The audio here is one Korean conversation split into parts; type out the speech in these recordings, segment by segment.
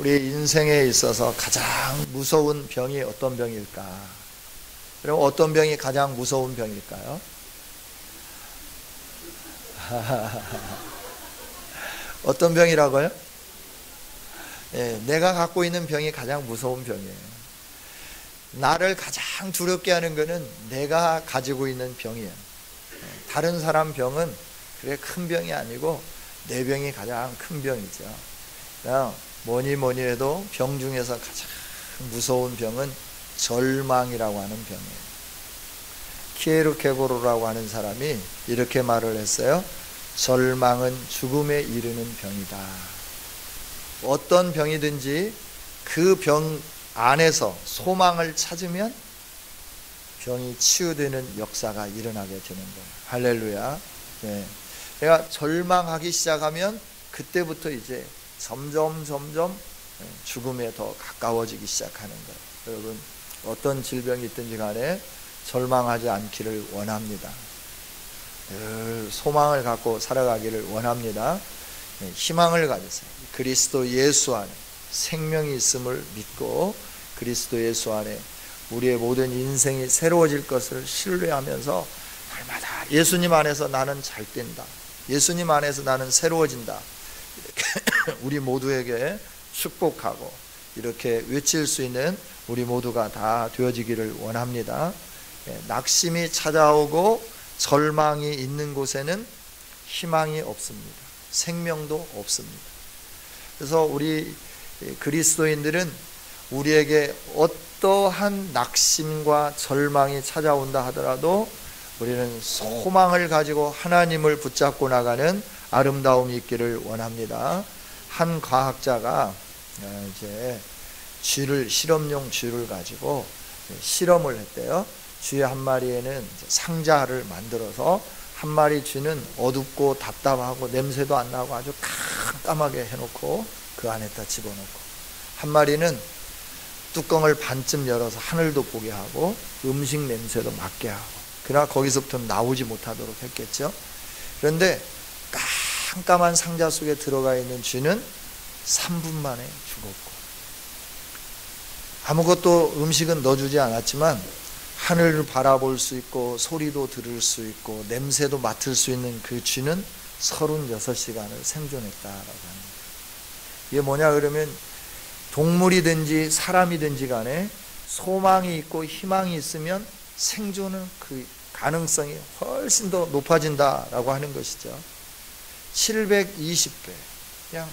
우리 인생에 있어서 가장 무서운 병이 어떤 병일까? 그럼 어떤 병이 가장 무서운 병일까요? 어떤 병이라고요? 내가 갖고 있는 병이 가장 무서운 병이에요. 나를 가장 두렵게 하는 것은 내가 가지고 있는 병이에요. 다른 사람 병은 그래 큰 병이 아니고 내 병이 가장 큰 병이죠. 그냥 뭐니 해도 병 중에서 가장 무서운 병은 절망이라고 하는 병이에요. 키에르케고르라고 하는 사람이 이렇게 말을 했어요. 절망은 죽음에 이르는 병이다. 어떤 병이든지 그 병 안에서 소망을 찾으면 병이 치유되는 역사가 일어나게 되는 거예요. 할렐루야. 네. 내가 절망하기 시작하면 그때부터 이제 점점 죽음에 더 가까워지기 시작하는 거예요. 여러분, 어떤 질병이 있든지 간에 절망하지 않기를 원합니다. 늘 소망을 갖고 살아가기를 원합니다. 희망을 가지세요. 그리스도 예수 안에 생명이 있음을 믿고 그리스도 예수 안에 우리의 모든 인생이 새로워질 것을 신뢰하면서 날마다 예수님 안에서 나는 잘 된다, 예수님 안에서 나는 새로워진다, 이렇게 우리 모두에게 축복하고 이렇게 외칠 수 있는 우리 모두가 다 되어지기를 원합니다. 낙심이 찾아오고 절망이 있는 곳에는 희망이 없습니다. 생명도 없습니다. 그래서 우리 그리스도인들은 우리에게 어떠한 낙심과 절망이 찾아온다 하더라도 우리는 소망을 가지고 하나님을 붙잡고 나가는 아름다움이 있기를 원합니다. 한 과학자가 이제 실험용 쥐를 가지고 실험을 했대요. 쥐 한 마리에는 상자를 만들어서 한 마리 쥐는 어둡고 답답하고 냄새도 안 나고 아주 깜깜하게 해놓고 그 안에다 집어넣고, 한 마리는 뚜껑을 반쯤 열어서 하늘도 보게 하고 음식 냄새도 맡게 하고, 그러나 거기서부터는 나오지 못하도록 했겠죠. 그런데 깜깜한 상자 속에 들어가 있는 쥐는 3분 만에 죽었고, 아무것도 음식은 넣어주지 않았지만 하늘을 바라볼 수 있고 소리도 들을 수 있고 냄새도 맡을 수 있는 그 쥐는 36시간을 생존했다라고 합니다. 이게 뭐냐 그러면 동물이든지 사람이든지 간에 소망이 있고 희망이 있으면 생존은 그 가능성이 훨씬 더 높아진다라고 하는 것이죠. 720배, 그냥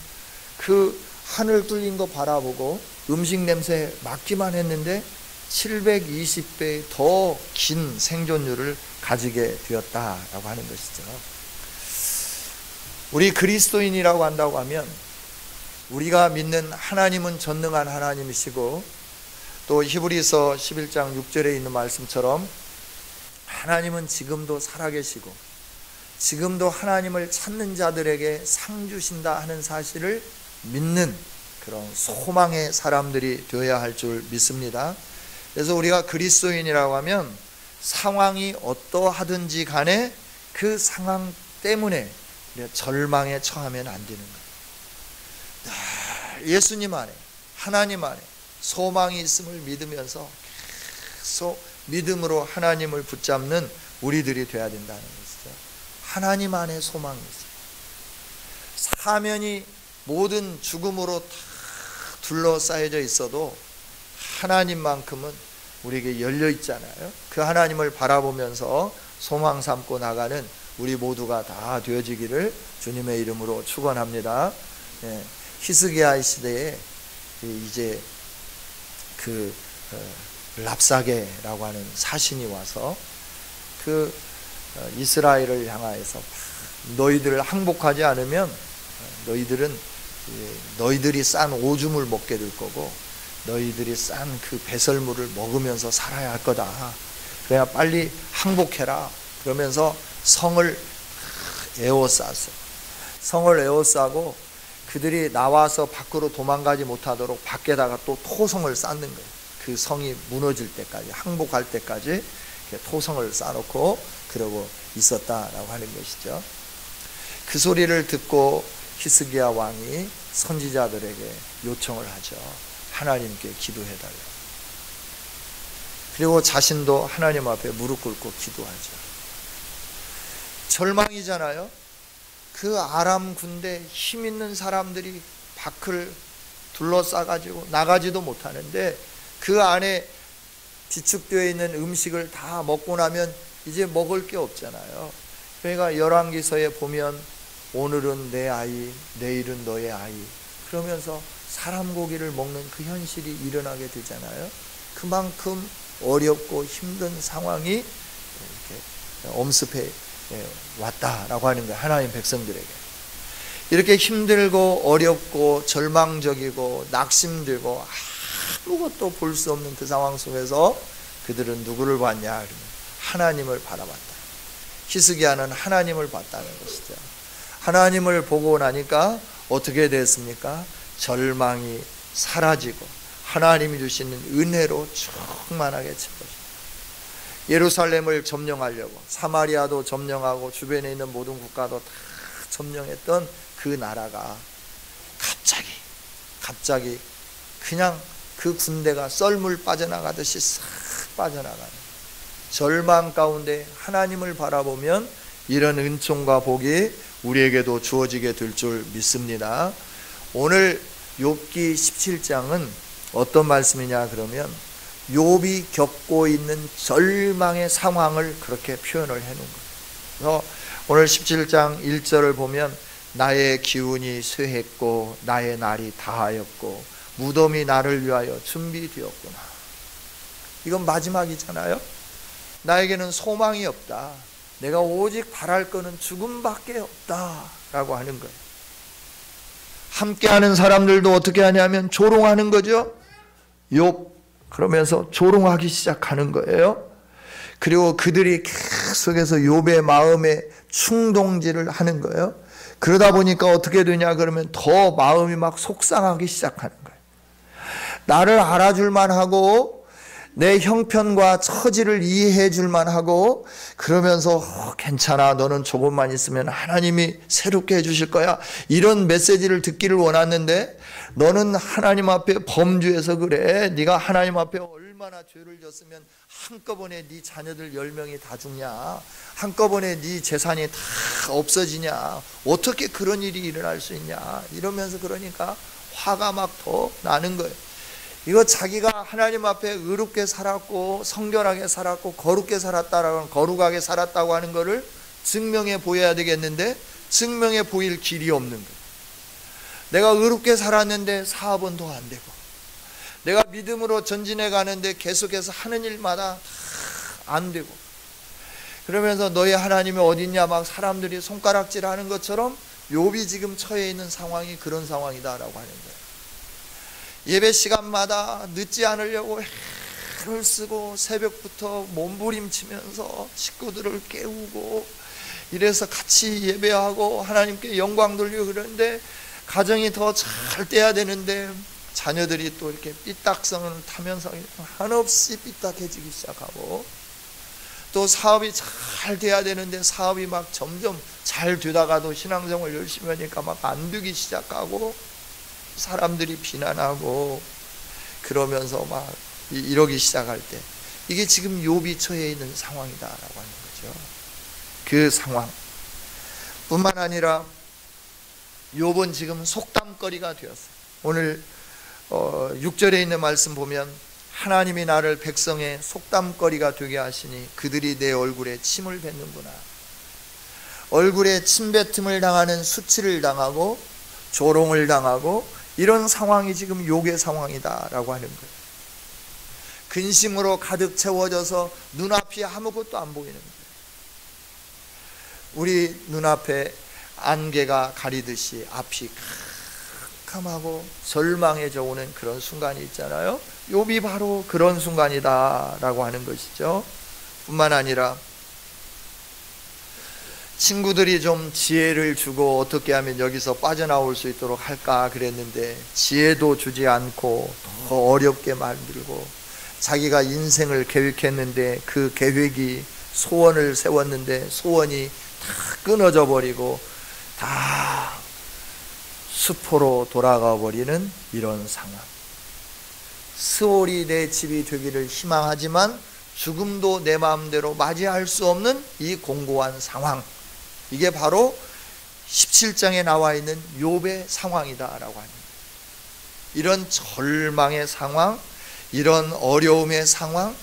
그 하늘 뚫린 거 바라보고 음식 냄새 맡기만 했는데 720배의 더 긴 생존율을 가지게 되었다라고 하는 것이죠. 우리 그리스도인이라고 한다고 하면 우리가 믿는 하나님은 전능한 하나님이시고, 또 히브리서 11장 6절에 있는 말씀처럼 하나님은 지금도 살아계시고 지금도 하나님을 찾는 자들에게 상 주신다 하는 사실을 믿는 그런 소망의 사람들이 되어야 할 줄 믿습니다. 그래서 우리가 그리스도인이라고 하면 상황이 어떠하든지 간에 그 상황 때문에 절망에 처하면 안 되는 거예요. 예수님 안에, 하나님 안에 소망이 있음을 믿으면서 계속 믿음으로 하나님을 붙잡는 우리들이 되어야 된다는 것이죠. 하나님 안에 소망이 있어요. 사면이 모든 죽음으로 다 둘러싸여져 있어도 하나님만큼은 우리에게 열려 있잖아요. 그 하나님을 바라보면서 소망 삼고 나가는 우리 모두가 다 되어지기를 주님의 이름으로 축원합니다. 히스기야 시대에 이제 그 랍사게라고 하는 사신이 와서 그 이스라엘을 향하여서 너희들을 항복하지 않으면 너희들이 싼 오줌을 먹게 될 거고 너희들이 싼 그 배설물을 먹으면서 살아야 할 거다. 그래야 빨리 항복해라. 그러면서 성을 에워쌌어요. 성을 에워싸고 그들이 나와서 밖으로 도망가지 못하도록 밖에다가 또 토성을 쌓는 거예요. 그 성이 무너질 때까지, 항복할 때까지 토성을 쌓아놓고 그러고 있었다라고 하는 것이죠. 그 소리를 듣고 히스기야 왕이 선지자들에게 요청을 하죠. 하나님께 기도해달라고. 그리고 자신도 하나님 앞에 무릎 꿇고 기도하죠. 절망이잖아요. 그 아람 군대 힘 있는 사람들이 밖을 둘러싸가지고 나가지도 못하는데 그 안에 비축되어 있는 음식을 다 먹고 나면 이제 먹을 게 없잖아요. 그러니까 열왕기서에 보면 오늘은 내 아이, 내일은 너의 아이, 그러면서 사람 고기를 먹는 그 현실이 일어나게 되잖아요. 그만큼 어렵고 힘든 상황이 이렇게 엄습해 왔다라고 하는 거예요. 하나님 백성들에게. 이렇게 힘들고 어렵고 절망적이고 낙심되고 아무것도 볼 수 없는 그 상황 속에서 그들은 누구를 봤냐 그러면 하나님을 바라봤다. 히스기야는 하나님을 봤다는 것이죠. 하나님을 보고 나니까 어떻게 됐습니까? 절망이 사라지고 하나님이 주시는 은혜로 충만하게 채워집니다. 예루살렘을 점령하려고 사마리아도 점령하고 주변에 있는 모든 국가도 다 점령했던 그 나라가 갑자기 그냥 그 군대가 썰물 빠져나가듯이 싹 빠져나가는, 절망 가운데 하나님을 바라보면 이런 은총과 복이 우리에게도 주어지게 될 줄 믿습니다. 오늘 욥기 17장은 어떤 말씀이냐 그러면 욥이 겪고 있는 절망의 상황을 그렇게 표현을 해놓은 거예요. 그래서 오늘 17장 1절을 보면 나의 기운이 쇠했고 나의 날이 다하였고 무덤이 나를 위하여 준비되었구나. 이건 마지막이잖아요. 나에게는 소망이 없다. 내가 오직 바랄 것은 죽음밖에 없다라고 하는 거예요. 함께하는 사람들도 어떻게 하냐면 조롱하는 거죠. 욥 그러면서 조롱하기 시작하는 거예요. 그리고 그들이 계속해서 욥의 마음에 충동질을 하는 거예요. 그러다 보니까 어떻게 되냐 그러면 더 마음이 막 속상하기 시작하는 거예요. 나를 알아줄만 하고 내 형편과 처지를 이해해 줄만 하고 그러면서 괜찮아, 너는 조금만 있으면 하나님이 새롭게 해주실 거야, 이런 메시지를 듣기를 원했는데 너는 하나님 앞에 범죄해서 그래. 네가 하나님 앞에 얼마나 죄를 졌으면 한꺼번에 네 자녀들 10명이 다 죽냐, 한꺼번에 네 재산이 다 없어지냐, 어떻게 그런 일이 일어날 수 있냐 이러면서 그러니까 화가 막 더 나는 거예요. 이거 자기가 하나님 앞에 의롭게 살았고 성결하게 살았고 거룩하게 살았다고 하는 것을 증명해 보여야 되겠는데 증명해 보일 길이 없는 거예요. 내가 의롭게 살았는데 사업은 더 안 되고, 내가 믿음으로 전진해 가는데 계속해서 하는 일마다 다 안 되고, 그러면서 너의 하나님이 어딨냐 막 사람들이 손가락질하는 것처럼 욥이 지금 처해 있는 상황이 그런 상황이다라고 하는 거예요. 예배 시간마다 늦지 않으려고 애를 쓰고 새벽부터 몸부림치면서 식구들을 깨우고 이래서 같이 예배하고 하나님께 영광 돌리고 그러는데 가정이 더 잘 돼야 되는데 자녀들이 또 이렇게 삐딱성을 타면서 한없이 삐딱해지기 시작하고, 또 사업이 잘 돼야 되는데 사업이 막 점점 잘 되다가도 신앙생활 열심히 하니까 막 안 되기 시작하고 사람들이 비난하고 그러면서 막 이러기 시작할 때 이게 지금 욥이 처해 있는 상황이다라고 하는 거죠. 그 상황 뿐만 아니라 욥은 지금 속담거리가 되었어요. 오늘 6절에 있는 말씀 보면 하나님이 나를 백성의 속담거리가 되게 하시니 그들이 내 얼굴에 침을 뱉는구나. 얼굴에 침뱉음을 당하는 수치를 당하고 조롱을 당하고 이런 상황이 지금 욥의 상황이다라고 하는 거예요. 근심으로 가득 채워져서 눈앞이 아무것도 안 보이는 거예요. 우리 눈앞에 안개가 가리듯이 앞이 캄캄하고 절망해져 오는 그런 순간이 있잖아요. 욥이 바로 그런 순간이다라고 하는 것이죠. 뿐만 아니라 친구들이 좀 지혜를 주고 어떻게 하면 여기서 빠져나올 수 있도록 할까 그랬는데 지혜도 주지 않고 더 어렵게 만들고, 자기가 인생을 계획했는데 그 계획이 소원을 세웠는데 소원이 다 끊어져 버리고 다 수포로 돌아가 버리는 이런 상황. 스올이 내 집이 되기를 희망하지만 죽음도 내 마음대로 맞이할 수 없는 이 공고한 상황, 이게 바로 17장에 나와 있는 욥의 상황이다라고 합니다. 이런 절망의 상황, 이런 어려움의 상황,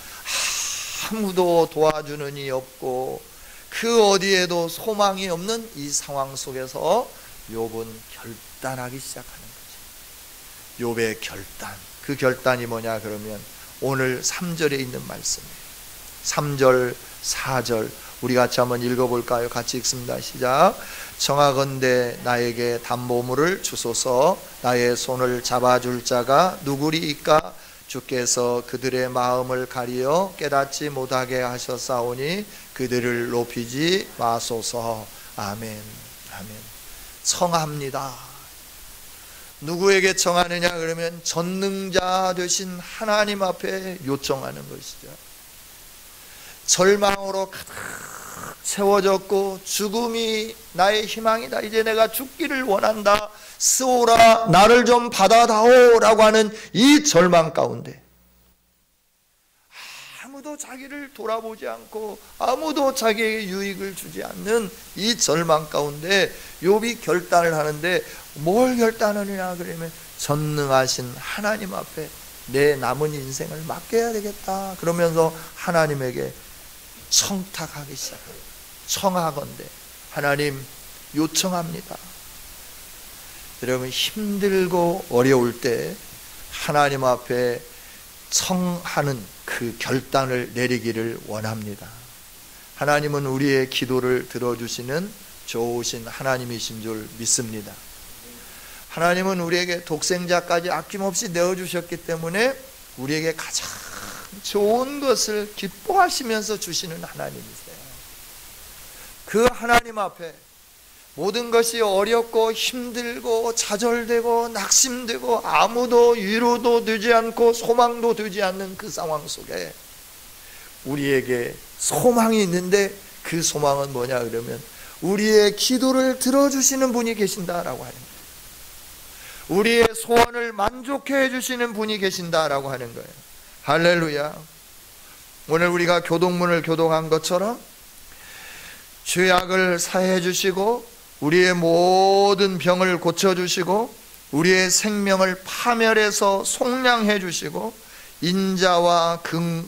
아무도 도와주는 이 없고 그 어디에도 소망이 없는 이 상황 속에서 욥은 결단하기 시작하는 거죠. 욥의 결단. 그 결단이 뭐냐 그러면 오늘 3절에 있는 말씀이에요. 3절, 4절 우리 같이 한번 읽어볼까요? 같이 읽습니다. 시작. 청하건대 나에게 담보물을 주소서. 나의 손을 잡아줄 자가 누구리이까? 주께서 그들의 마음을 가리어 깨닫지 못하게 하셨사오니 그들을 높이지 마소서. 아멘. 아멘. 청합니다. 누구에게 청하느냐 그러면 전능자 되신 하나님 앞에 요청하는 것이죠. 절망으로 가득 채워졌고 죽음이 나의 희망이다. 이제 내가 죽기를 원한다. 스오라 나를 좀 받아다오 라고 하는 이 절망 가운데 아무도 자기를 돌아보지 않고 아무도 자기에게 유익을 주지 않는 이 절망 가운데 욥이 결단을 하는데 뭘 결단하느냐 그러면 전능하신 하나님 앞에 내 남은 인생을 맡겨야 되겠다 그러면서 하나님에게 청탁하기 시작합니다. 청하건대 하나님 요청합니다. 여러분 힘들고 어려울 때 하나님 앞에 청하는 그 결단을 내리기를 원합니다. 하나님은 우리의 기도를 들어주시는 좋으신 하나님이신 줄 믿습니다. 하나님은 우리에게 독생자까지 아낌없이 내어주셨기 때문에 우리에게 가장 좋은 것을 기뻐하시면서 주시는 하나님이세요. 그 하나님 앞에 모든 것이 어렵고 힘들고 좌절되고 낙심되고 아무도 위로도 되지 않고 소망도 되지 않는 그 상황 속에 우리에게 소망이 있는데 그 소망은 뭐냐 그러면 우리의 기도를 들어주시는 분이 계신다라고 하는 거예요. 우리의 소원을 만족해 해주시는 분이 계신다라고 하는 거예요. 할렐루야. 오늘 우리가 교동문을 교동한 것처럼 죄악을 사해 주시고 우리의 모든 병을 고쳐주시고 우리의 생명을 파멸해서 속량해 주시고 인자와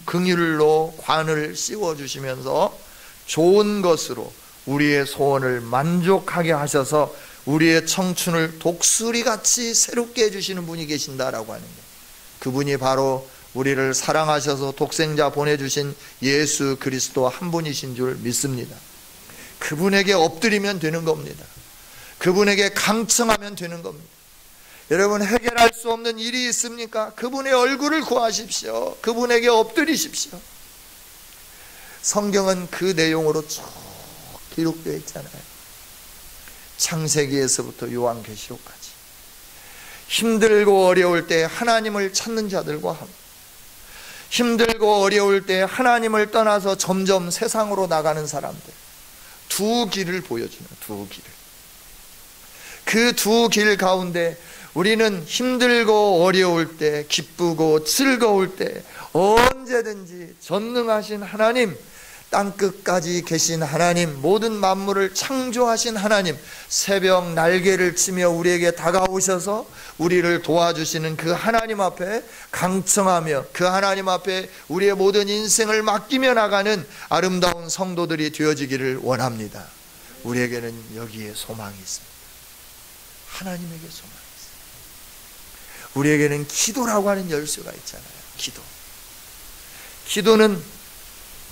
긍휼로 관을 씌워주시면서 좋은 것으로 우리의 소원을 만족하게 하셔서 우리의 청춘을 독수리같이 새롭게 해주시는 분이 계신다라고 하는 거예요. 그분이 바로 우리를 사랑하셔서 독생자 보내주신 예수 그리스도 한 분이신 줄 믿습니다. 그분에게 엎드리면 되는 겁니다. 그분에게 강청하면 되는 겁니다. 여러분 해결할 수 없는 일이 있습니까? 그분의 얼굴을 구하십시오. 그분에게 엎드리십시오. 성경은 그 내용으로 쭉 기록되어 있잖아요. 창세기에서부터 요한계시록까지 힘들고 어려울 때 하나님을 찾는 자들과 힘들고 어려울 때 하나님을 떠나서 점점 세상으로 나가는 사람들 두 길을 보여주는 두 길을 그 두 길 가운데 우리는 힘들고 어려울 때 기쁘고 즐거울 때 언제든지 전능하신 하나님 땅끝까지 계신 하나님 모든 만물을 창조하신 하나님 새벽 날개를 치며 우리에게 다가오셔서 우리를 도와주시는 그 하나님 앞에 강청하며 그 하나님 앞에 우리의 모든 인생을 맡기며 나가는 아름다운 성도들이 되어지기를 원합니다. 우리에게는 여기에 소망이 있습니다. 하나님에게 소망이 있습니다. 우리에게는 기도라고 하는 열쇠가 있잖아요. 기도는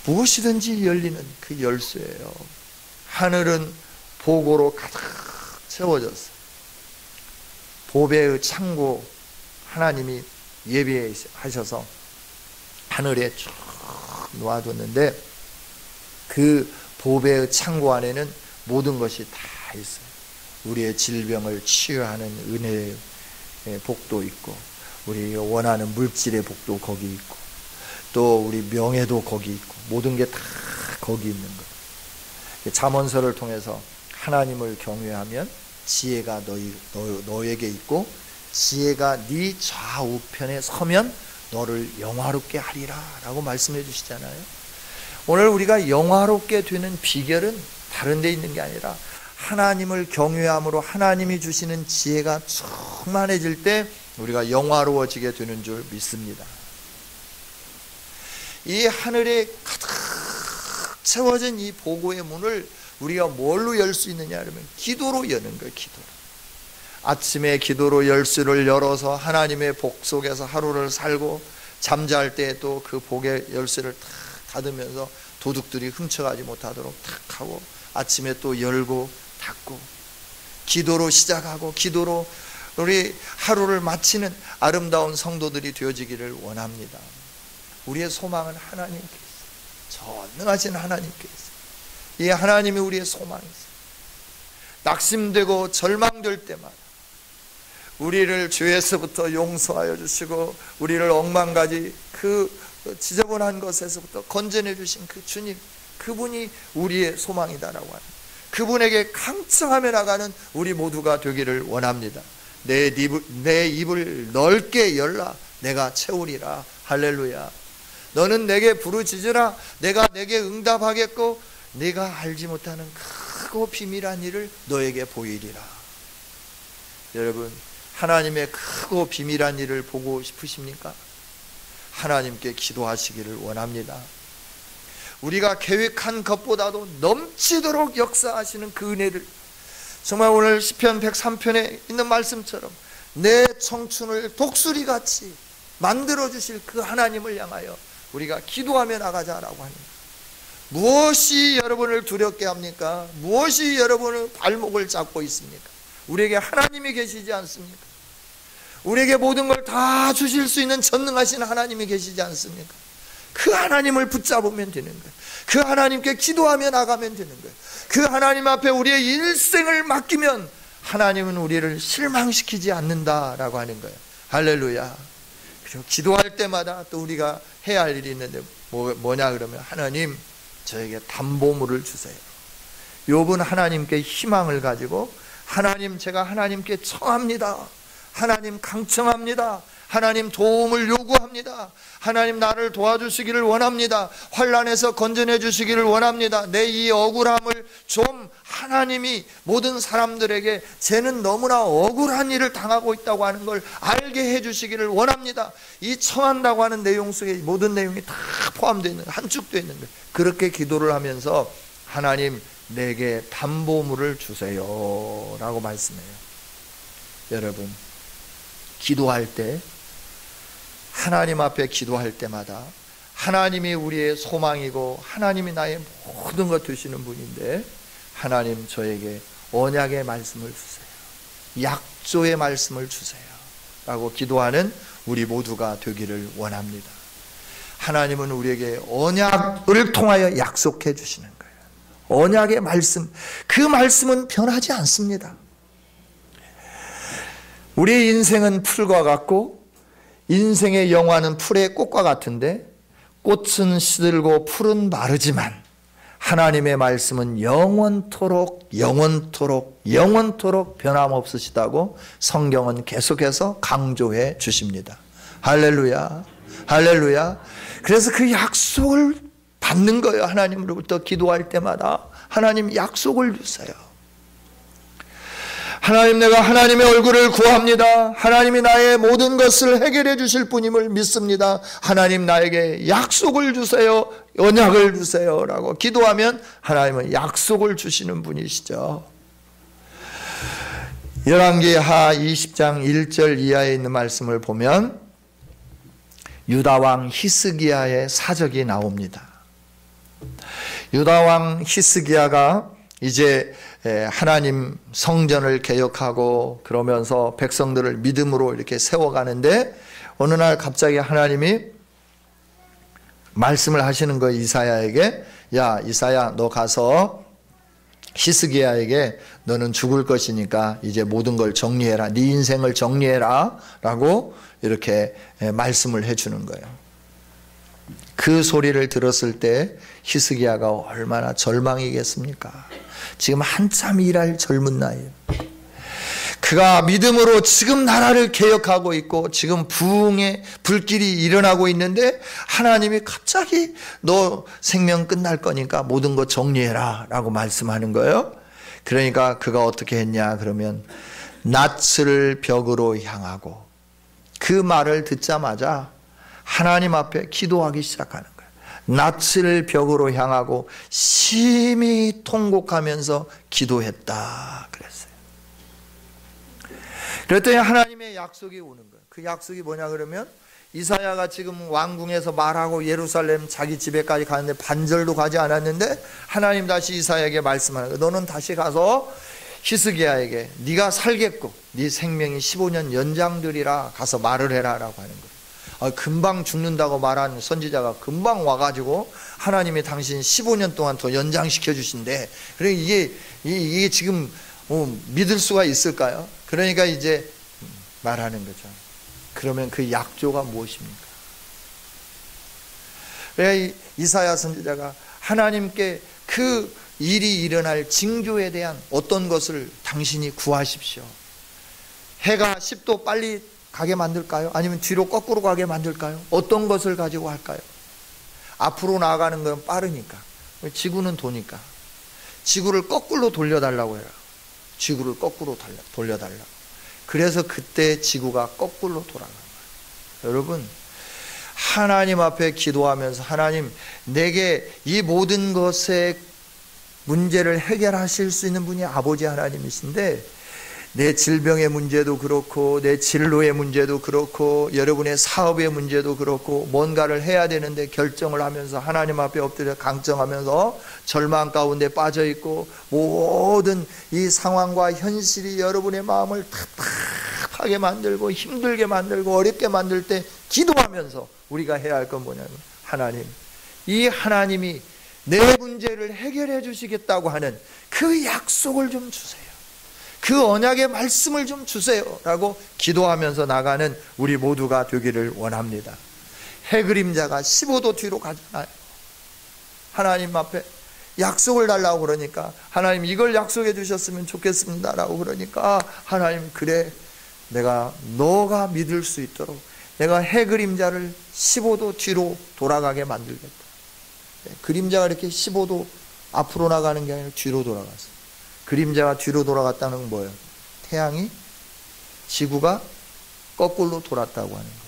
무엇이든지 열리는 그 열쇠예요. 하늘은 복으로 가득 채워졌어요. 보배의 창고 하나님이 예비하셔서 하늘에 쭉 놓아뒀는데 그 보배의 창고 안에는 모든 것이 다 있어요. 우리의 질병을 치유하는 은혜의 복도 있고 우리가 원하는 물질의 복도 거기 있고 또 우리 명예도 거기 있고 모든 게 다 거기 있는 거예요. 잠언서를 통해서 하나님을 경외하면 지혜가 너에게 있고 지혜가 네 좌우편에 서면 너를 영화롭게 하리라 라고 말씀해 주시잖아요. 오늘 우리가 영화롭게 되는 비결은 다른 데 있는 게 아니라 하나님을 경외함으로 하나님이 주시는 지혜가 충만해질 때 우리가 영화로워지게 되는 줄 믿습니다. 이 하늘에 가득 채워진 이 보고의 문을 우리가 뭘로 열 수 있느냐 하면 기도로 여는 거예요. 기도로. 아침에 기도로 열쇠를 열어서 하나님의 복 속에서 하루를 살고 잠잘 때 또 그 복의 열쇠를 탁 닫으면서 도둑들이 훔쳐가지 못하도록 탁 하고 아침에 또 열고 닫고 기도로 시작하고 기도로 우리 하루를 마치는 아름다운 성도들이 되어지기를 원합니다. 우리의 소망은 하나님께 있어요. 전능하신 하나님께 있어요. 이 하나님이 우리의 소망이세요. 낙심되고 절망될 때마다 우리를 죄에서부터 용서하여 주시고 우리를 억만가지 그 지저분한 것에서부터 건져내 주신 그 주님, 그분이 우리의 소망이다라고 합니다. 그분에게 강청하며 나가는 우리 모두가 되기를 원합니다. 내 입을 넓게 열라 내가 채우리라. 할렐루야. 너는 내게 부르짖으라 내가 내게 응답하겠고 네가 알지 못하는 크고 비밀한 일을 너에게 보이리라. 여러분, 하나님의 크고 비밀한 일을 보고 싶으십니까? 하나님께 기도하시기를 원합니다. 우리가 계획한 것보다도 넘치도록 역사하시는 그 은혜를, 정말 오늘 시편 103편에 있는 말씀처럼 내 청춘을 독수리같이 만들어주실 그 하나님을 향하여 우리가 기도하며 나가자라고 합니다. 무엇이 여러분을 두렵게 합니까? 무엇이 여러분의 발목을 잡고 있습니까? 우리에게 하나님이 계시지 않습니까? 우리에게 모든 걸 다 주실 수 있는 전능하신 하나님이 계시지 않습니까? 그 하나님을 붙잡으면 되는 거예요. 그 하나님께 기도하며 나가면 되는 거예요. 그 하나님 앞에 우리의 일생을 맡기면 하나님은 우리를 실망시키지 않는다라고 하는 거예요. 할렐루야. 그리고 기도할 때마다 또 우리가 해야 할 일이 있는데 뭐냐 그러면 하나님 저에게 담보물을 주세요. 욥은 하나님께 희망을 가지고 하나님 제가 하나님께 청합니다. 하나님 강청합니다. 하나님 도움을 요구합니다. 하나님 나를 도와주시기를 원합니다. 환난에서 건져내 주시기를 원합니다. 내 이 억울함을 좀 하나님이 모든 사람들에게 쟤는 너무나 억울한 일을 당하고 있다고 하는 걸 알게 해 주시기를 원합니다. 이 청한다고 하는 내용 속에 모든 내용이 다 포함되어 있는, 함축되어 있는 거예요. 그렇게 기도를 하면서 하나님 내게 담보물을 주세요 라고 말씀해요. 여러분, 기도할 때 하나님 앞에 기도할 때마다 하나님이 우리의 소망이고 하나님이 나의 모든 것 되시는 분인데 하나님 저에게 언약의 말씀을 주세요. 약조의 말씀을 주세요 라고 기도하는 우리 모두가 되기를 원합니다. 하나님은 우리에게 언약을 통하여 약속해 주시는 거예요. 언약의 말씀, 그 말씀은 변하지 않습니다. 우리의 인생은 풀과 같고 인생의 영화는 풀의 꽃과 같은데 꽃은 시들고 풀은 마르지만 하나님의 말씀은 영원토록 변함없으시다고 성경은 계속해서 강조해 주십니다. 할렐루야, 할렐루야. 그래서 그 약속을 받는 거예요. 하나님으로부터 기도할 때마다 하나님 약속을 주세요. 하나님, 내가 하나님의 얼굴을 구합니다. 하나님이 나의 모든 것을 해결해 주실 분임을 믿습니다. 하나님 나에게 약속을 주세요. 언약을 주세요 라고 기도하면 하나님은 약속을 주시는 분이시죠. 열왕기하 20장 1절 이하에 있는 말씀을 보면 유다왕 히스기야의 사적이 나옵니다. 유다왕 히스기야가 이제 하나님 성전을 개혁하고 그러면서 백성들을 믿음으로 이렇게 세워가는데 어느 날 갑자기 하나님이 말씀을 하시는 거예요. 이사야에게. 야, 이사야, 너 가서 히스기야에게 너는 죽을 것이니까 이제 모든 걸 정리해라. 네 인생을 정리해라 라고 이렇게 말씀을 해주는 거예요. 그 소리를 들었을 때 히스기야가 얼마나 절망이겠습니까? 지금 한참 일할 젊은 나이에요. 그가 믿음으로 지금 나라를 개혁하고 있고 지금 부흥의 불길이 일어나고 있는데 하나님이 갑자기 너 생명 끝날 거니까 모든 거 정리해라 라고 말씀하는 거예요. 그러니까 그가 어떻게 했냐 그러면 낯을 벽으로 향하고 그 말을 듣자마자 하나님 앞에 기도하기 시작하는 거예요. 낯을 벽으로 향하고 심히 통곡하면서 기도했다 그랬어요. 그랬더니 하나님의 약속이 오는 거예요. 그 약속이 뭐냐 그러면 이사야가 지금 왕궁에서 말하고 예루살렘 자기 집에까지 가는데 반절도 가지 않았는데 하나님 다시 이사야에게 말씀하는 거예요. 너는 다시 가서 히스기야에게 네가 살겠고 네 생명이 15년 연장되리라 가서 말을 해라 라고 하는 거예요. 금방 죽는다고 말한 선지자가 금방 와가지고 하나님이 당신 15년 동안 더 연장시켜 주신대. 그러니까 이게 지금 믿을 수가 있을까요? 그러니까 이제 말하는 거죠. 그러면 그 약조가 무엇입니까? 그래야 이사야 선지자가 하나님께 그 일이 일어날 징조에 대한 어떤 것을 당신이 구하십시오. 해가 10도 빨리 가게 만들까요? 아니면 뒤로 거꾸로 가게 만들까요? 어떤 것을 가지고 할까요? 앞으로 나아가는 건 빠르니까, 지구는 도니까 지구를 거꾸로 돌려달라고 해요. 지구를 거꾸로 돌려달라고. 그래서 그때 지구가 거꾸로 돌아가는 거예요. 여러분, 하나님 앞에 기도하면서 하나님 내게 이 모든 것의 문제를 해결하실 수 있는 분이 아버지 하나님이신데 내 질병의 문제도 그렇고 내 진로의 문제도 그렇고 여러분의 사업의 문제도 그렇고 뭔가를 해야 되는데 결정을 하면서 하나님 앞에 엎드려 강정하면서 절망 가운데 빠져있고 모든 이 상황과 현실이 여러분의 마음을 답답하게 만들고 힘들게 만들고 어렵게 만들 때 기도하면서 우리가 해야 할 건 뭐냐면 하나님, 이 하나님이 내 문제를 해결해 주시겠다고 하는 그 약속을 좀 주세요. 그 언약의 말씀을 좀 주세요 라고 기도하면서 나가는 우리 모두가 되기를 원합니다. 해 그림자가 15도 뒤로 가잖아요. 하나님 앞에 약속을 달라고 그러니까 하나님 이걸 약속해 주셨으면 좋겠습니다 라고 그러니까 하나님 그래, 내가 너가 믿을 수 있도록 내가 해 그림자를 15도 뒤로 돌아가게 만들겠다. 그림자가 이렇게 15도 앞으로 나가는 게 아니라 뒤로 돌아갔어요. 그림자가 뒤로 돌아갔다는 건 뭐예요? 태양이 지구가 거꾸로 돌았다고 하는 거예요.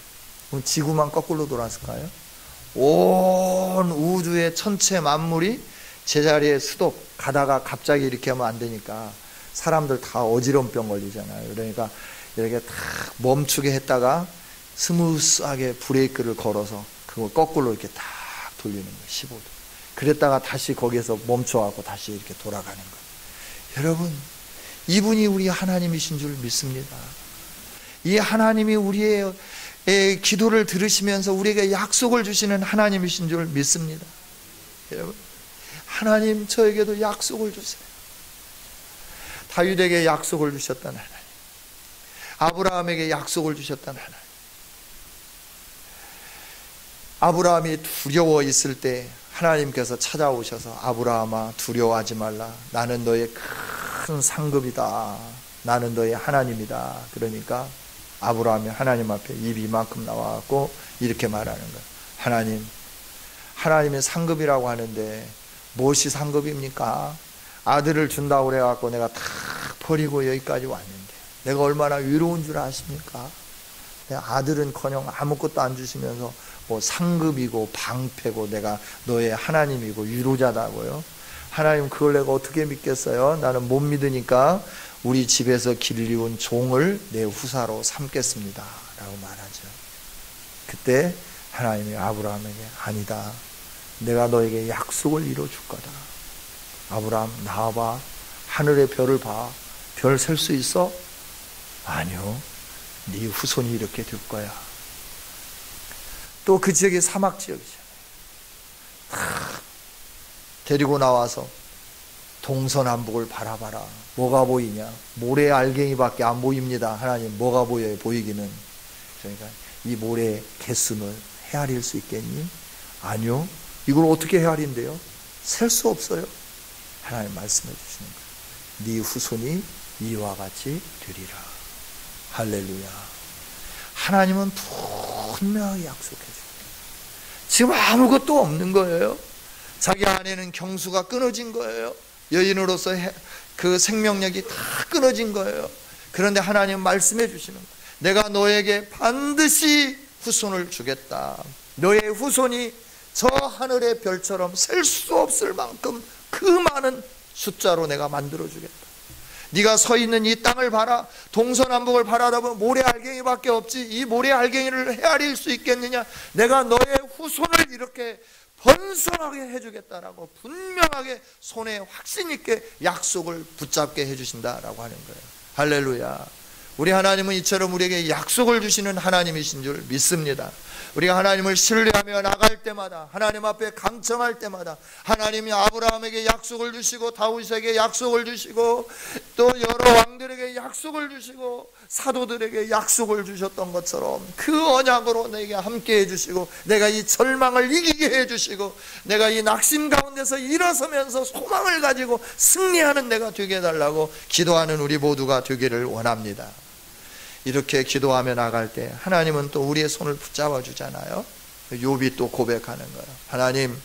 그럼 지구만 거꾸로 돌았을까요? 온 우주의 천체 만물이 제자리에 스톱 가다가 갑자기 이렇게 하면 안 되니까 사람들 다 어지럼병 걸리잖아요. 그러니까 이렇게 딱 멈추게 했다가 스무스하게 브레이크를 걸어서 그걸 거꾸로 이렇게 딱 돌리는 거예요. 15도. 그랬다가 다시 거기에서 멈춰갖고 다시 이렇게 돌아가는 거예요. 여러분, 이분이 우리 하나님이신 줄 믿습니다. 이 하나님이 우리의 기도를 들으시면서 우리에게 약속을 주시는 하나님이신 줄 믿습니다. 여러분, 하나님 저에게도 약속을 주세요. 다윗에게 약속을 주셨던 하나님, 아브라함에게 약속을 주셨던 하나님. 아브라함이 두려워 있을 때 하나님께서 찾아오셔서 아브라함아 두려워하지 말라. 나는 너의 큰 상급이다. 나는 너의 하나님이다. 그러니까 아브라함이 하나님 앞에 입이 이만큼 나와갖고 이렇게 말하는 거예요. 하나님, 하나님의 상급이라고 하는데 무엇이 상급입니까? 아들을 준다고 그래갖고 내가 다 버리고 여기까지 왔는데 내가 얼마나 위로운 줄 아십니까? 내 아들은커녕 아무것도 안 주시면서 뭐 상급이고 방패고 내가 너의 하나님이고 위로자다고요. 하나님, 그걸 내가 어떻게 믿겠어요? 나는 못 믿으니까 우리 집에서 길리운 종을 내 후사로 삼겠습니다 라고 말하죠. 그때 하나님이 아브라함에게 아니다, 내가 너에게 약속을 이뤄줄 거다. 아브라함, 나와봐. 하늘의 별을 봐. 별 셀 수 있어? 아니요, 네 후손이 이렇게 될 거야. 또 그 지역이 사막 지역이잖아요. 데리고 나와서 동서남북을 바라봐라. 뭐가 보이냐? 모래 알갱이밖에 안 보입니다. 하나님, 뭐가 보여요? 보이기는. 그러니까 이 모래 개수는 헤아릴 수 있겠니? 아니요. 이걸 어떻게 헤아린대요? 셀 수 없어요. 하나님 말씀해 주시는 거예요. 네 후손이 이와 같이 되리라. 할렐루야. 하나님은 분명히 약속해 줍니다. 지금 아무것도 없는 거예요. 자기 안에는 경수가 끊어진 거예요. 여인으로서 그 생명력이 다 끊어진 거예요. 그런데 하나님 말씀해 주시는 거예요. 내가 너에게 반드시 후손을 주겠다. 너의 후손이 저 하늘의 별처럼 셀 수 없을 만큼 그 많은 숫자로 내가 만들어 주겠다. 네가 서 있는 이 땅을 봐라. 동서남북을 바라다보면 모래알갱이밖에 없지. 이 모래알갱이를 헤아릴 수 있겠느냐. 내가 너의 후손을 이렇게 번성하게 해주겠다라고 분명하게 손에 확신 있게 약속을 붙잡게 해주신다라고 하는 거예요. 할렐루야. 우리 하나님은 이처럼 우리에게 약속을 주시는 하나님이신 줄 믿습니다. 우리가 하나님을 신뢰하며 나갈 때마다, 하나님 앞에 강청할 때마다 하나님이 아브라함에게 약속을 주시고 다윗에게 약속을 주시고 또 여러 왕들에게 약속을 주시고 사도들에게 약속을 주셨던 것처럼 그 언약으로 내게 함께 해주시고 내가 이 절망을 이기게 해주시고 내가 이 낙심 가운데서 일어서면서 소망을 가지고 승리하는 내가 되게 해달라고 기도하는 우리 모두가 되기를 원합니다. 이렇게 기도하며 나갈 때 하나님은 또 우리의 손을 붙잡아 주잖아요. 욥이 또 고백하는 거예요. 하나님,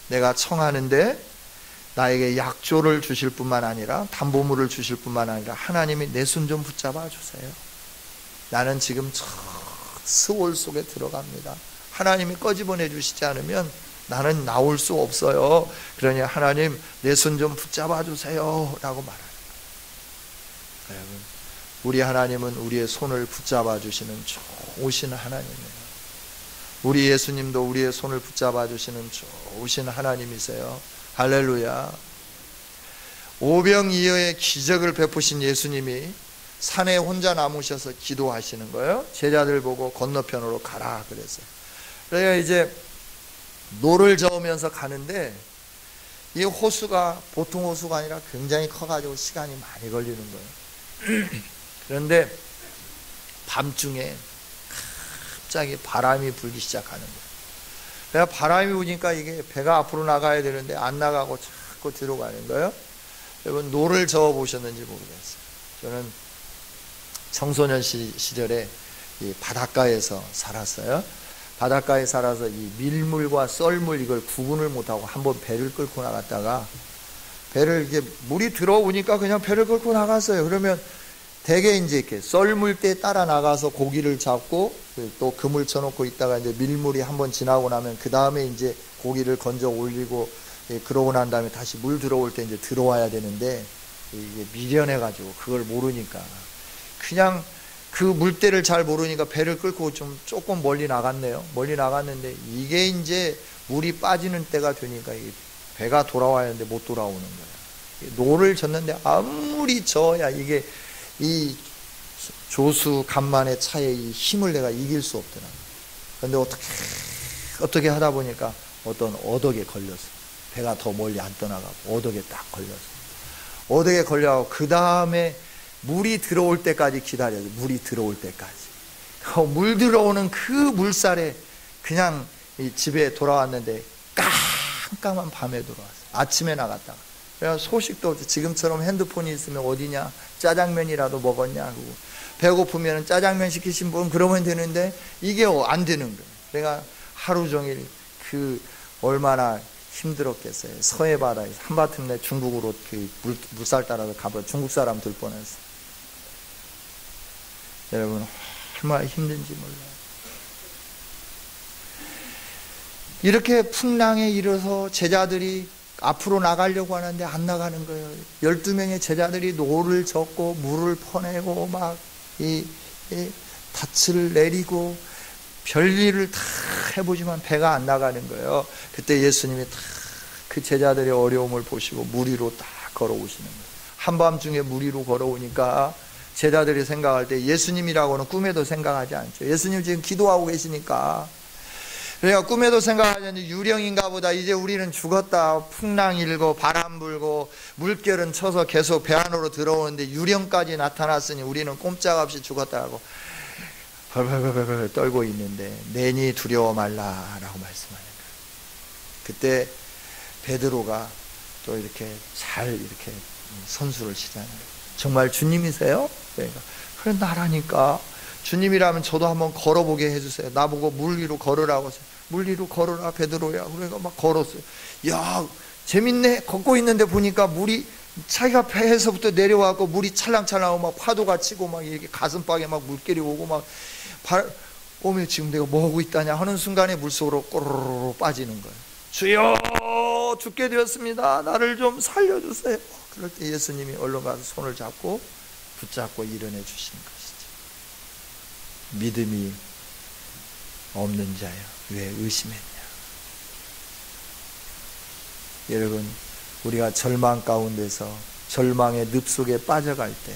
내가 청하는데 나에게 약조를 주실 뿐만 아니라 담보물을 주실 뿐만 아니라 하나님이 내 손 좀 붙잡아 주세요. 나는 지금 저 스올 속에 들어갑니다. 하나님이 꺼집어내 주시지 않으면 나는 나올 수 없어요. 그러니 하나님 내 손 좀 붙잡아 주세요 라고 말하는 거예요. 여러분, 우리 하나님은 우리의 손을 붙잡아 주시는 좋으신 하나님이에요. 우리 예수님도 우리의 손을 붙잡아 주시는 좋으신 하나님이세요. 할렐루야. 오병이어의 기적을 베푸신 예수님이 산에 혼자 남으셔서 기도하시는 거예요. 제자들 보고 건너편으로 가라 그랬어요. 그러니까 이제 노를 저으면서 가는데 이 호수가 보통 호수가 아니라 굉장히 커가지고 시간이 많이 걸리는 거예요. 그런데 밤중에 갑자기 바람이 불기 시작하는 거예요. 그래서 바람이 부니까 이게 배가 앞으로 나가야 되는데 안 나가고 자꾸 뒤로 가는 거예요. 여러분 노를 저어 보셨는지 모르겠어요. 저는 청소년 시절에 이 바닷가에서 살았어요. 바닷가에 살아서 이 밀물과 썰물 이걸 구분을 못하고 한번 배를 끌고 나갔다가 배를 이게 물이 들어오니까 그냥 배를 끌고 나갔어요. 그러면 대개 이제 이렇게 썰물대 따라 나가서 고기를 잡고 또 그물 쳐놓고 있다가 이제 밀물이 한번 지나고 나면 그 다음에 이제 고기를 건져 올리고 그러고 난 다음에 다시 물 들어올 때 이제 들어와야 되는데 이게 미련해가지고 그걸 모르니까 그냥 그 물때를 잘 모르니까 배를 끌고 좀 조금 멀리 나갔네요. 멀리 나갔는데 이게 이제 물이 빠지는 때가 되니까 배가 돌아와야 하는데 못 돌아오는 거야. 노를 젓는데 아무리 저어야 이게 이 조수 간만의 차의 이 힘을 내가 이길 수 없더라. 그런데 어떻게 하다 보니까 어떤 어덕에 걸렸어. 배가 더 멀리 안 떠나가고 어덕에 딱 걸렸어. 어덕에 걸려가고 그 다음에 물이 들어올 때까지 기다려요. 물이 들어올 때까지. 물 들어오는 그 물살에 그냥 이 집에 돌아왔는데 깜깜한 밤에 돌아왔어. 아침에 나갔다가. 소식도 없이 지금처럼 핸드폰이 있으면 어디냐 짜장면이라도 먹었냐 하고 배고프면 짜장면 시키신 분 그러면 되는데 이게 안 되는 거예요. 내가 하루 종일 그 얼마나 힘들었겠어요. 서해 바다에 한바탕내 중국으로 그 물살 따라서 가버 중국 사람 들 뻔했어. 여러분 얼마나 힘든지 몰라요. 이렇게 풍랑에 일어서 제자들이 앞으로 나가려고 하는데 안 나가는 거예요. 12명의 제자들이 노를 젓고 물을 퍼내고 막 이 닻을 내리고 별일을 다 해보지만 배가 안 나가는 거예요. 그때 예수님이 다 그 제자들의 어려움을 보시고 물 위로 딱 걸어오시는 거예요. 한밤중에 물 위로 걸어오니까 제자들이 생각할 때 예수님이라고는 꿈에도 생각하지 않죠. 예수님 지금 기도하고 계시니까 그러니까 꿈에도 생각하지 않는 유령인가 보다. 이제 우리는 죽었다. 풍랑 일고 바람 불고 물결은 쳐서 계속 배 안으로 들어오는데 유령까지 나타났으니 우리는 꼼짝없이 죽었다고 벌벌벌벌 떨고 있는데 내니 두려워 말라라고 말씀하는 거예요. 그때 베드로가 또 이렇게 잘 이렇게 선수를 치잖아요. 정말 주님이세요? 그러니까 그래 나라니까. 주님이라면 저도 한번 걸어보게 해주세요. 나보고 물 위로 걸으라고 하세요. 물 위로 걸어라 베드로야. 그러니까 막 걸었어요. 야 재밌네. 걷고 있는데 보니까 물이 자기가 배에서부터 내려와고 물이 찰랑찰랑하고 막 파도가 치고 막 이렇게 가슴팍에 막 물결이 오고 막 오면 지금 내가 뭐 하고 있다냐 하는 순간에 물속으로 꼬르르 빠지는 거예요. 주여 죽게 되었습니다. 나를 좀 살려주세요. 그럴 때 예수님이 얼른 가서 손을 잡고 붙잡고 일어내 주시는 것이죠. 믿음이 없는 자여 왜 의심했냐. 여러분 우리가 절망 가운데서 절망의 늪속에 빠져갈 때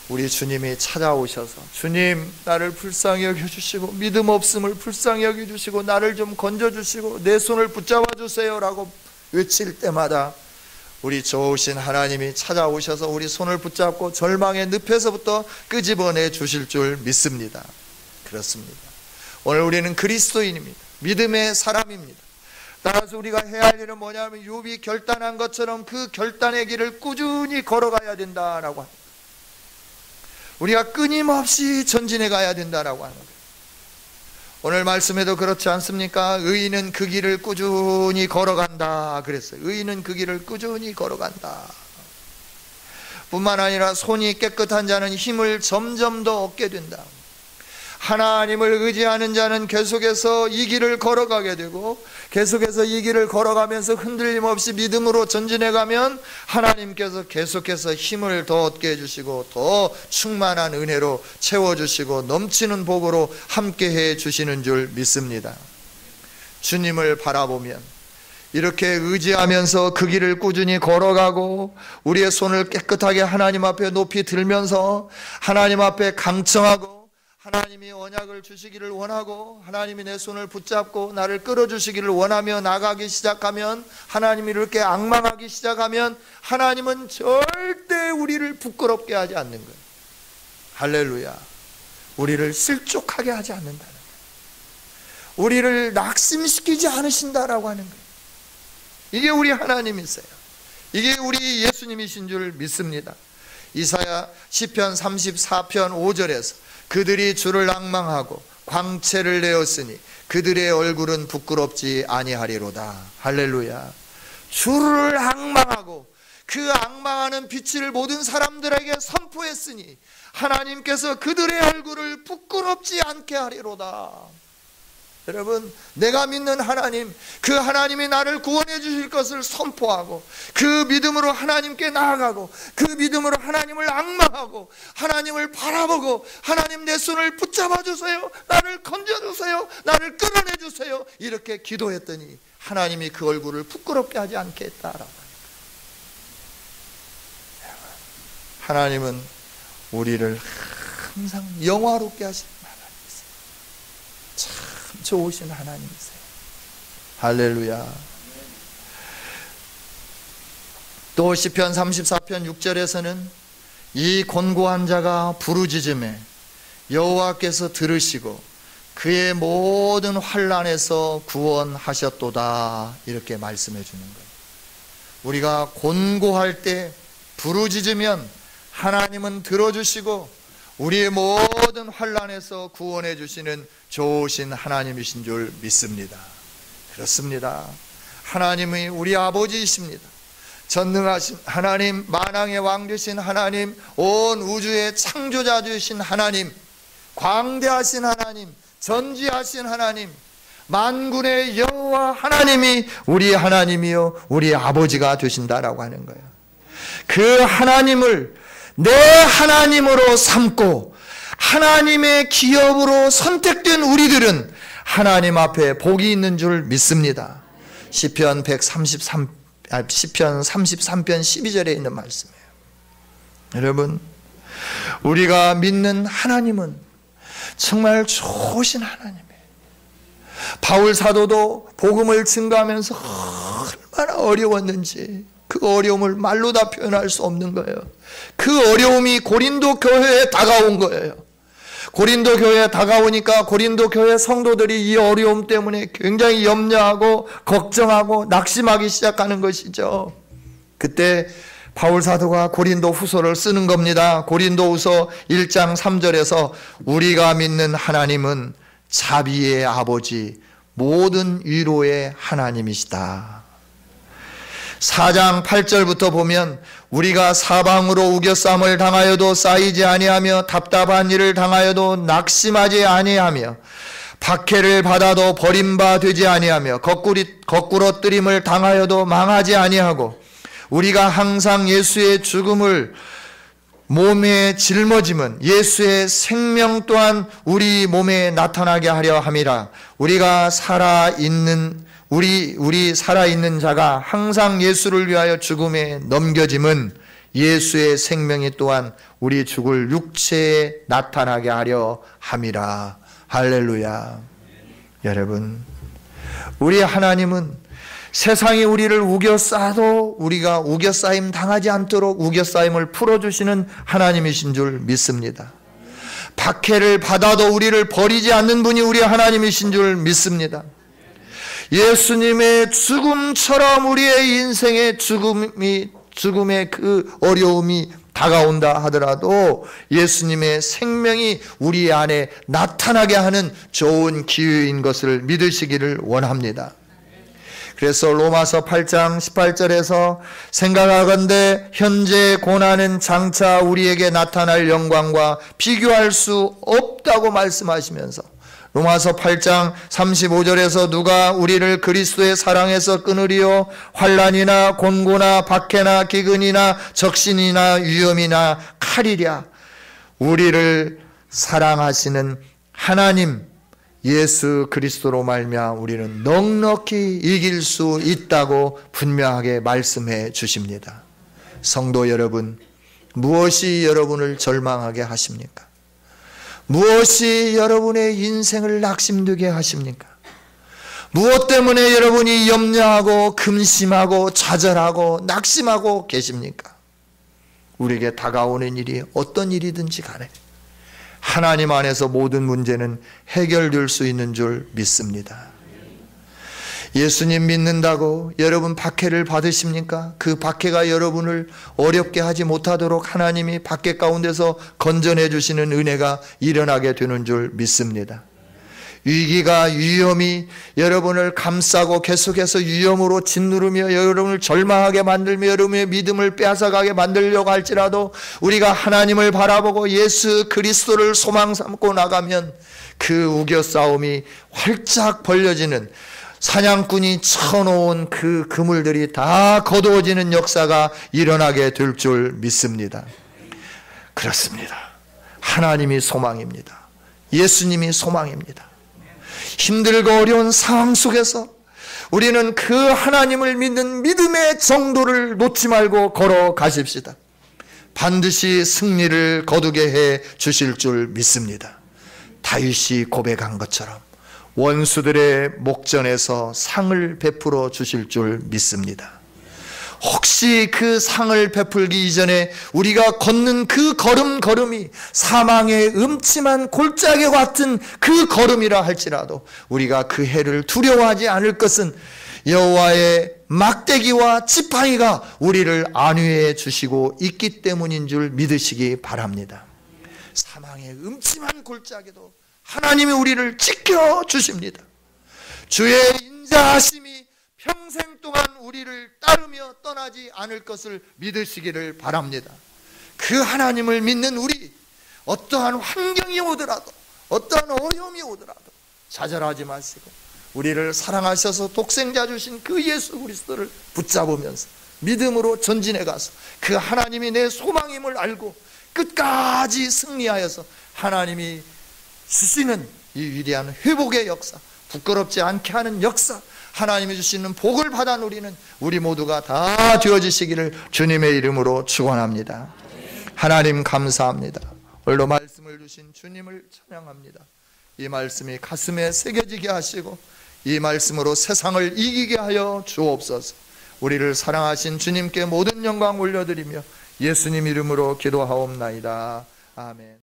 우리 주님이 찾아오셔서 주님 나를 불쌍히 여겨주시고 믿음 없음을 불쌍히 여겨주시고 나를 좀 건져주시고 내 손을 붙잡아 주세요 라고 외칠 때마다 우리 좋으신 하나님이 찾아오셔서 우리 손을 붙잡고 절망의 늪에서부터 끄집어내 주실 줄 믿습니다. 그렇습니다. 오늘 우리는 그리스도인입니다. 믿음의 사람입니다. 따라서 우리가 해야 할 일은 뭐냐면 욥이 결단한 것처럼 그 결단의 길을 꾸준히 걸어가야 된다라고 합니다. 우리가 끊임없이 전진해 가야 된다라고 하는 거예요. 오늘 말씀에도 그렇지 않습니까? 의인은 그 길을 꾸준히 걸어간다 그랬어요. 의인은 그 길을 꾸준히 걸어간다. 뿐만 아니라 손이 깨끗한 자는 힘을 점점 더 얻게 된다. 하나님을 의지하는 자는 계속해서 이 길을 걸어가게 되고 계속해서 이 길을 걸어가면서 흔들림 없이 믿음으로 전진해가면 하나님께서 계속해서 힘을 더 얻게 해주시고 더 충만한 은혜로 채워주시고 넘치는 복으로 함께해 주시는 줄 믿습니다. 주님을 바라보면 이렇게 의지하면서 그 길을 꾸준히 걸어가고 우리의 손을 깨끗하게 하나님 앞에 높이 들면서 하나님 앞에 강청하고 하나님이 언약을 주시기를 원하고 하나님이 내 손을 붙잡고 나를 끌어주시기를 원하며 나가기 시작하면 하나님이 이렇게 앙망하기 시작하면 하나님은 절대 우리를 부끄럽게 하지 않는 거예요. 할렐루야. 우리를 실족하게 하지 않는다는 거예요. 우리를 낙심시키지 않으신다라고 하는 거예요. 이게 우리 하나님이세요. 이게 우리 예수님이신 줄 믿습니다. 이사야 시편 34편 5절에서 그들이 주를 앙망하고 광채를 내었으니 그들의 얼굴은 부끄럽지 아니하리로다. 할렐루야. 주를 앙망하고 그 앙망하는 빛을 모든 사람들에게 선포했으니 하나님께서 그들의 얼굴을 부끄럽지 않게 하리로다. 여러분 내가 믿는 하나님, 그 하나님이 나를 구원해 주실 것을 선포하고 그 믿음으로 하나님께 나아가고 그 믿음으로 하나님을 앙망하고 하나님을 바라보고 하나님 내 손을 붙잡아 주세요, 나를 건져 주세요, 나를 끌어내 주세요 이렇게 기도했더니 하나님이 그 얼굴을 부끄럽게 하지 않겠다라고. 하나님은 우리를 항상 영화롭게 하시는 하나님이세요. 참 좋으신 하나님이세요. 할렐루야. 또 시편 34편 6절에서는 이 곤고한 자가 부르짖음에 여호와께서 들으시고 그의 모든 환난에서 구원하셨도다 이렇게 말씀해 주는 거예요. 우리가 곤고할 때 부르짖으면 하나님은 들어주시고 우리의 모든 환난에서 구원해 주시는 좋으신 하나님이신 줄 믿습니다. 그렇습니다. 하나님이 우리 아버지이십니다. 전능하신 하나님, 만왕의 왕 되신 하나님, 온 우주의 창조자 되신 하나님, 광대하신 하나님, 전지하신 하나님, 만군의 여호와 하나님이 우리 하나님이요 우리 아버지가 되신다라고 하는 거예요. 그 하나님을 내 하나님으로 삼고 하나님의 기업으로 선택된 우리들은 하나님 앞에 복이 있는 줄 믿습니다. 시편 33편 12절에 있는 말씀이에요. 여러분 우리가 믿는 하나님은 정말 좋으신 하나님이에요. 바울 사도도 복음을 증거하면서 얼마나 어려웠는지 그 어려움을 말로 다 표현할 수 없는 거예요. 그 어려움이 고린도 교회에 다가온 거예요. 고린도 교회에 다가오니까 고린도 교회 성도들이 이 어려움 때문에 굉장히 염려하고 걱정하고 낙심하기 시작하는 것이죠. 그때 바울 사도가 고린도 후서를 쓰는 겁니다. 고린도 후서 1장 3절에서 우리가 믿는 하나님은 자비의 아버지, 모든 위로의 하나님이시다. 4장 8절부터 보면 우리가 사방으로 우겨쌈을 당하여도 쌓이지 아니하며 답답한 일을 당하여도 낙심하지 아니하며 박해를 받아도 버림받지 아니하며 거꾸러뜨림을 당하여도 망하지 아니하고 우리가 항상 예수의 죽음을 몸에 짊어짐은 예수의 생명 또한 우리 몸에 나타나게 하려 함이라. 우리가 살아있는 자가 항상 예수를 위하여 죽음에 넘겨짐은 예수의 생명이 또한 우리 죽을 육체에 나타나게 하려 함이라. 할렐루야. 여러분, 우리 하나님은 세상이 우리를 우겨싸도 우리가 우겨싸임 당하지 않도록 우겨싸임을 풀어주시는 하나님이신 줄 믿습니다. 박해를 받아도 우리를 버리지 않는 분이 우리 하나님이신 줄 믿습니다. 예수님의 죽음처럼 우리의 인생의 죽음의 그 어려움이 다가온다 하더라도 예수님의 생명이 우리 안에 나타나게 하는 좋은 기회인 것을 믿으시기를 원합니다. 그래서 로마서 8장 18절에서 생각하건대 현재 고난은 장차 우리에게 나타날 영광과 비교할 수 없다고 말씀하시면서 로마서 8장 35절에서 누가 우리를 그리스도의 사랑에서 끊으리요? 환난이나 곤고나 박해나 기근이나 적신이나 위험이나 칼이랴. 우리를 사랑하시는 하나님 예수 그리스도로 말미암아 우리는 넉넉히 이길 수 있다고 분명하게 말씀해 주십니다. 성도 여러분, 무엇이 여러분을 절망하게 하십니까? 무엇이 여러분의 인생을 낙심되게 하십니까? 무엇 때문에 여러분이 염려하고 근심하고 좌절하고 낙심하고 계십니까? 우리에게 다가오는 일이 어떤 일이든지 간에 하나님 안에서 모든 문제는 해결될 수 있는 줄 믿습니다. 예수님 믿는다고 여러분 박해를 받으십니까? 그 박해가 여러분을 어렵게 하지 못하도록 하나님이 박해 가운데서 건져내 주시는 은혜가 일어나게 되는 줄 믿습니다. 위기가 위험이 여러분을 감싸고 계속해서 위험으로 짓누르며 여러분을 절망하게 만들며 여러분의 믿음을 빼앗아가게 만들려고 할지라도 우리가 하나님을 바라보고 예수 그리스도를 소망 삼고 나가면 그 우겨싸움이 활짝 벌려지는 사냥꾼이 쳐놓은 그 그물들이 다 거두어지는 역사가 일어나게 될 줄 믿습니다. 그렇습니다. 하나님이 소망입니다. 예수님이 소망입니다. 힘들고 어려운 상황 속에서 우리는 그 하나님을 믿는 믿음의 정도를 놓지 말고 걸어가십시다. 반드시 승리를 거두게 해 주실 줄 믿습니다. 다윗이 고백한 것처럼 원수들의 목전에서 상을 베풀어 주실 줄 믿습니다. 혹시 그 상을 베풀기 이전에 우리가 걷는 그 걸음이 사망의 음침한 골짜기 같은 그 걸음이라 할지라도 우리가 그 해를 두려워하지 않을 것은 여호와의 막대기와 지팡이가 우리를 안위해 주시고 있기 때문인 줄 믿으시기 바랍니다. 사망의 음침한 골짜기도 하나님이 우리를 지켜주십니다. 주의 인자하심이 평생 동안 우리를 따르며 떠나지 않을 것을 믿으시기를 바랍니다. 그 하나님을 믿는 우리, 어떠한 환경이 오더라도 어떠한 어려움이 오더라도 좌절하지 마시고 우리를 사랑하셔서 독생자 주신 그 예수 그리스도를 붙잡으면서 믿음으로 전진해 가서 그 하나님이 내 소망임을 알고 끝까지 승리하여서 하나님이 주시는 이 위대한 회복의 역사, 부끄럽지 않게 하는 역사, 하나님이 주시는 복을 받아 누리는 우리 모두가 다 되어지시기를 주님의 이름으로 축원합니다. 하나님 감사합니다. 오늘도 말씀을 주신 주님을 찬양합니다. 이 말씀이 가슴에 새겨지게 하시고 이 말씀으로 세상을 이기게 하여 주옵소서. 우리를 사랑하신 주님께 모든 영광 올려드리며 예수님 이름으로 기도하옵나이다. 아멘.